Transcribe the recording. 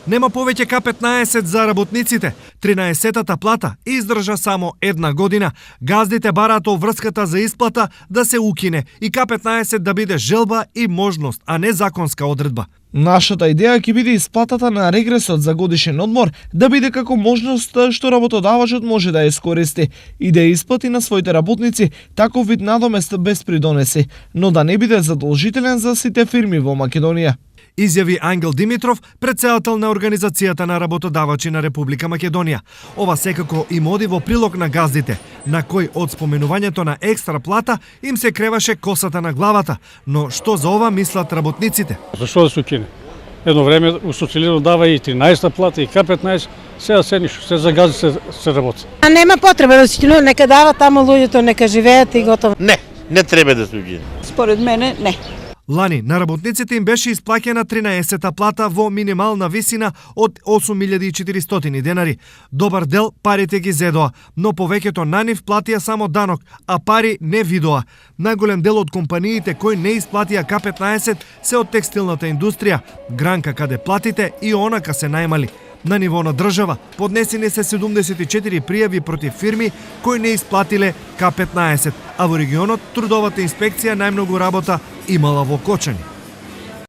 Нема повеќе К-15 за работниците. 13-тата плата издржа само една година. Газдите бараат врската за исплата да се укине и К-15 да биде желба и можност, а не законска одредба. Нашата идеја ќе биде исплатата на регресот за годишен одмор да биде како можност што работодавачот може да ја искористи и да ја исплати на своите работници таков вид надомест без придонеси, но да не биде задолжителен за сите фирми во Македонија. Изјави Ангел Димитров, претседател на Организацијата на работодавачи на Република Македонија. Ова секако им оди во прилог на газдите, на кој од споменувањето на екстра плата им се креваше косата на главата. Но што за ова мислат работниците? Зашто да се укине? Едно време у социјализмот дава и 13-та плата и К-15, сега се ништо, се за газди се работи. А нема потреба да се нека дава таму луѓето, нека живеат и готово. Не треба да се укине. Според мене не. Лани на работниците им беше исплаќена 13-та плата во минимална висина од 8400 денари. Добар дел парите ги зедоа, но повеќето на нив платија само данок, а пари не видоа. Најголем дел од компаниите кои не исплатија К-15 се од текстилната индустрија, гранка каде платите и онака се најмали. На ниво на држава поднесени се 74 пријави против фирми кои не исплатиле К-15, а во регионот трудовата инспекција најмногу работа имала во Кочани.